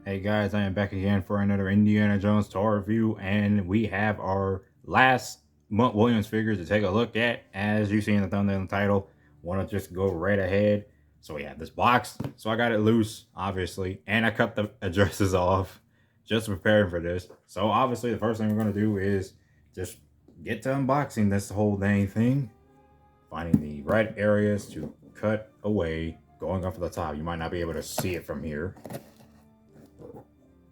Hey guys, I am back again for another Indiana Jones toy review, and we have our last Mutt Williams figure to take a look at. As you see in the thumbnail and title, want to just go right ahead. So we have this box, so I got it loose, obviously, and I cut the addresses off, just preparing for this. So obviously, the first thing we're gonna do is just get to unboxing this whole dang thing, finding the right areas to cut away, going off the top. You might not be able to see it from here,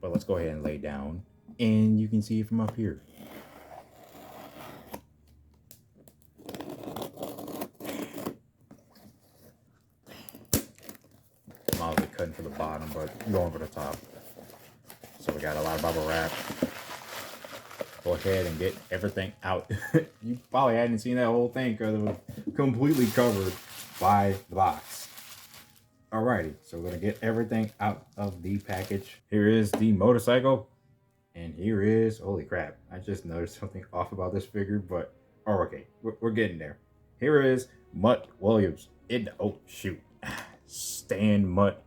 but let's go ahead and lay down and you can see it from up here. I'm obviously cutting for the bottom, but going for the top. So we got a lot of bubble wrap. Go ahead and get everything out. You probably hadn't seen that whole thing because it was completely covered by the box. Alrighty, so we're gonna get everything out of the package. Here is the motorcycle. And here is, holy crap, I just noticed something off about this figure, but, oh, okay, we're getting there. Here is Mutt Williams. Oh, shoot. Stan Mutt.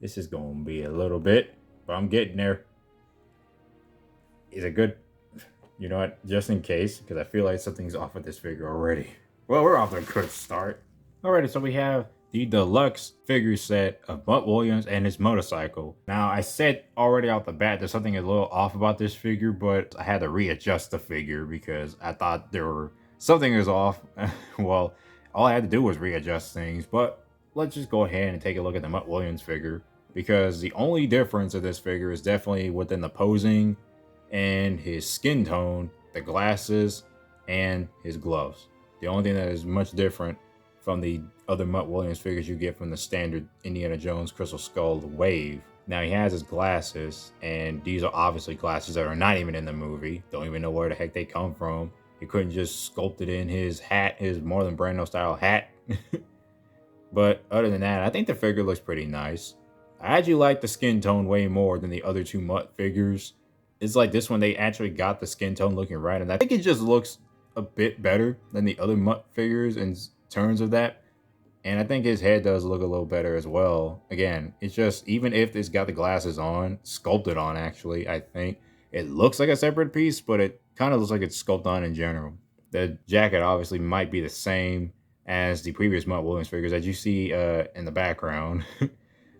This is going to be a little bit, but I'm getting there. Is it good? You know what, just in case, because I feel like something's off with this figure already. Well, we're off to a good start. Alrighty, so we have the deluxe figure set of Mutt Williams and his motorcycle. Now, I said already off the bat there's something a little off about this figure, but I had to readjust the figure because I thought something was off. Well, all I had to do was readjust things, but let's just go ahead and take a look at the Mutt Williams figure, because the only difference of this figure is definitely within the posing and his skin tone, the glasses, and his gloves. The only thing that is much different from the other Mutt Williams figures you get from the standard Indiana Jones Crystal Skull Wave. Now, he has his glasses, and these are obviously glasses that are not even in the movie. Don't even know where the heck they come from. He couldn't just sculpt it in his hat, his Marlon Brando style hat. But other than that, I think the figure looks pretty nice. I actually like the skin tone way more than the other two Mutt figures. It's like this one, they actually got the skin tone looking right, and I think it just looks a bit better than the other Mutt figures in terms of that. And I think his head does look a little better as well. Again, it's just, even if it's got the glasses on, sculpted on actually, I think it looks like a separate piece, but it kind of looks like it's sculpted on in general. The jacket obviously might be the same as the previous Mutt Williams figures that you see in the background.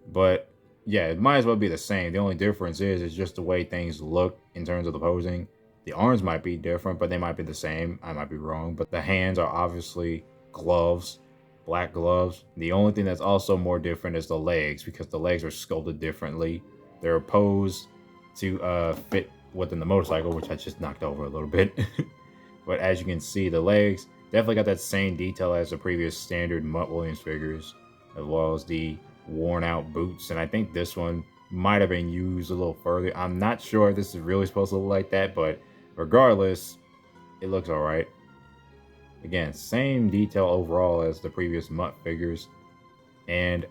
But yeah, it might as well be the same. The only difference is just the way things look in terms of the posing. The arms might be different, but they might be the same. I might be wrong, but the hands are obviously gloves, black gloves. The only thing that's also more different is the legs, because the legs are sculpted differently. They're posed to fit within the motorcycle, which I just knocked over a little bit. But as you can see, the legs definitely got that same detail as the previous standard Mutt Williams figures, as well as the worn out boots. And I think this one might have been used a little further. I'm not sure if this is really supposed to look like that, but regardless, it looks all right. Again, same detail overall as the previous Mutt figures, and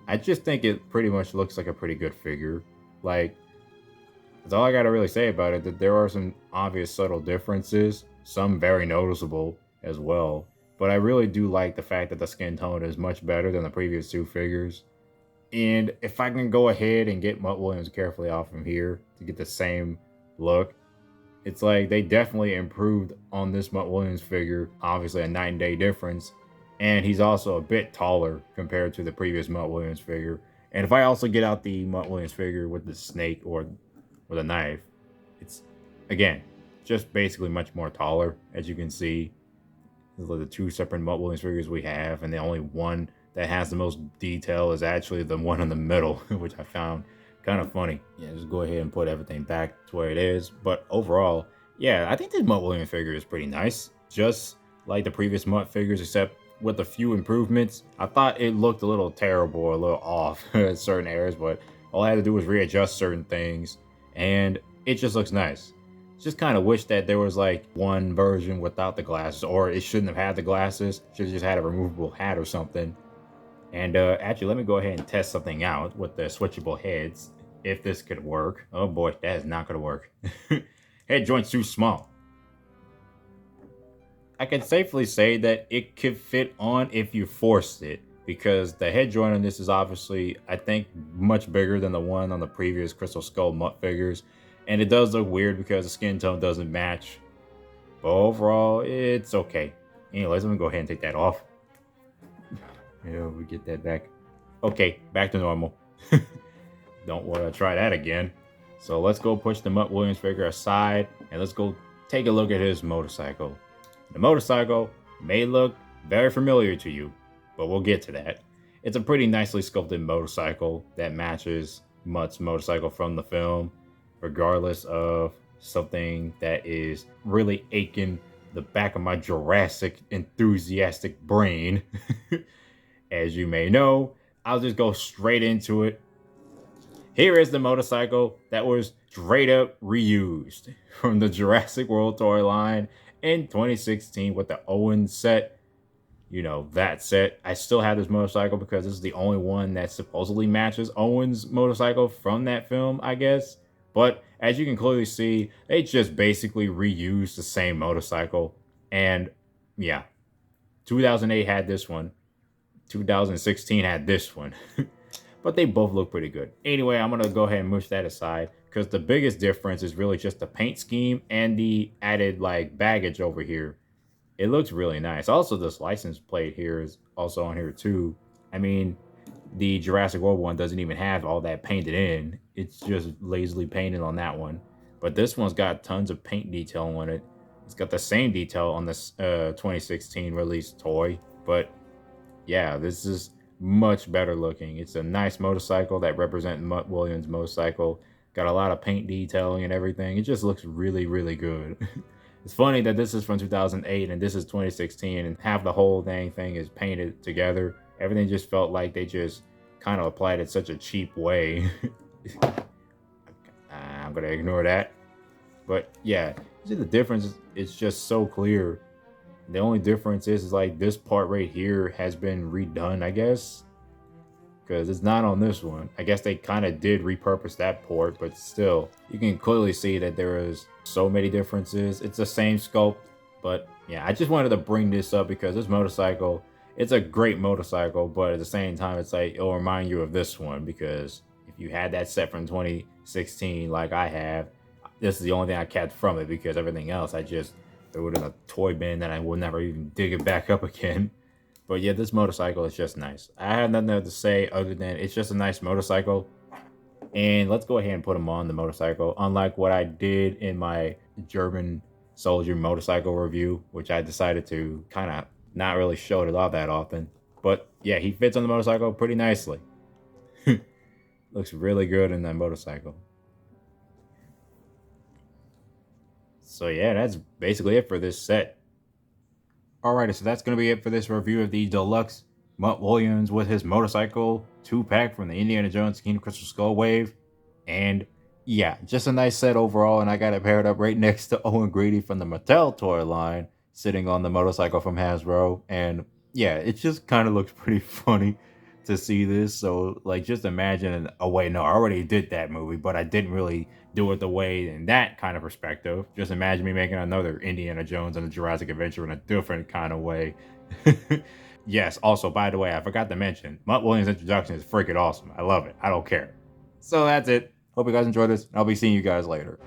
I just think it pretty much looks like a pretty good figure. Like, that's all I gotta really say about it, that there are some obvious subtle differences, some very noticeable as well, but I really do like the fact that the skin tone is much better than the previous two figures. And if I can go ahead and get Mutt Williams carefully off from here to get the same look, it's like they definitely improved on this Mutt Williams figure. Obviously a night and day difference. And he's also a bit taller compared to the previous Mutt Williams figure. And if I also get out the Mutt Williams figure with the snake or with a knife, it's, again, just basically much more taller, as you can see. The two separate Mutt Williams figures we have, and the only one that has the most detail is actually the one in the middle, which I found kind of funny. Yeah, just go ahead and put everything back to where it is. But overall, yeah, I think this Mutt Williams figure is pretty nice. Just like the previous Mutt figures, except with a few improvements. I thought it looked a little terrible or a little off at certain areas, but all I had to do was readjust certain things, and it just looks nice. Just kind of wish that there was like one version without the glasses, or it shouldn't have had the glasses. Should have just had a removable hat or something. And actually, let me go ahead and test something out with the switchable heads, if this could work. Oh boy, that is not going to work. Head joint's too small. I can safely say that it could fit on if you forced it, because the head joint on this is obviously, I think, much bigger than the one on the previous Crystal Skull Mutt figures. And it does look weird because the skin tone doesn't match. But overall, it's okay. Anyways, let me go ahead and take that off. Yeah, we get that back. Okay, back to normal. Don't want to try that again. So let's go push the Mutt Williams figure aside and let's go take a look at his motorcycle. The motorcycle may look very familiar to you, but we'll get to that. It's a pretty nicely sculpted motorcycle that matches Mutt's motorcycle from the film, regardless of something that is really aching the back of my Jurassic enthusiastic brain. As you may know, I'll just go straight into it. Here is the motorcycle that was straight up reused from the Jurassic World toy line in 2016 with the Owen set. You know, that set. I still have this motorcycle because this is the only one that supposedly matches Owen's motorcycle from that film, I guess. But as you can clearly see, they just basically reused the same motorcycle. And yeah, 2008 had this one. 2016 had this one. But they both look pretty good. Anyway, I'm going to go ahead and push that aside because the biggest difference is really just the paint scheme and the added like baggage over here. It looks really nice. Also, this license plate here is also on here too. I mean, the Jurassic World one doesn't even have all that painted in. It's just lazily painted on that one. But this one's got tons of paint detail on it. It's got the same detail on this 2016 released toy. But yeah, this is much better looking. It's a nice motorcycle that represents Mutt Williams' motorcycle. Got a lot of paint detailing and everything. It just looks really, really good. It's funny that this is from 2008 and this is 2016 and half the whole dang thing is painted together. Everything just felt like they just kind of applied it such a cheap way. I'm going to ignore that. But yeah, see the difference is just so clear. The only difference is like this part right here has been redone, I guess. Because it's not on this one. I guess they kind of did repurpose that port, but still, you can clearly see that there is so many differences. It's the same sculpt, but yeah, I just wanted to bring this up because this motorcycle, it's a great motorcycle, but at the same time, it's like, it'll remind you of this one because if you had that set from 2016 like I have, this is the only thing I kept from it because everything else I just threw it in a toy bin and I would never even dig it back up again. But yeah, this motorcycle is just nice. I have nothing to say other than it's just a nice motorcycle. And let's go ahead and put him on the motorcycle. Unlike what I did in my German soldier motorcycle review, which I decided to kind of not really show it off that often. But yeah, he fits on the motorcycle pretty nicely. Looks really good in that motorcycle. So yeah, that's basically it for this set. Alrighty, so that's going to be it for this review of the Deluxe Mutt Williams with his motorcycle 2-pack from the Indiana Jones Kingdom Crystal Skull Wave. And yeah, just a nice set overall, and I got it paired up right next to Owen Grady from the Mattel toy line, sitting on the motorcycle from Hasbro. And yeah, it just kind of looks pretty funny to see this. So like, just imagine, oh wait, no, I already did that movie, but I didn't really do it the way in that kind of perspective. Just imagine me making another Indiana Jones and a Jurassic Adventure in a different kind of way. Yes, also, by the way, I forgot to mention, Mutt Williams' introduction is freaking awesome. I love it. I don't care. So that's it. Hope you guys enjoyed this. I'll be seeing you guys later.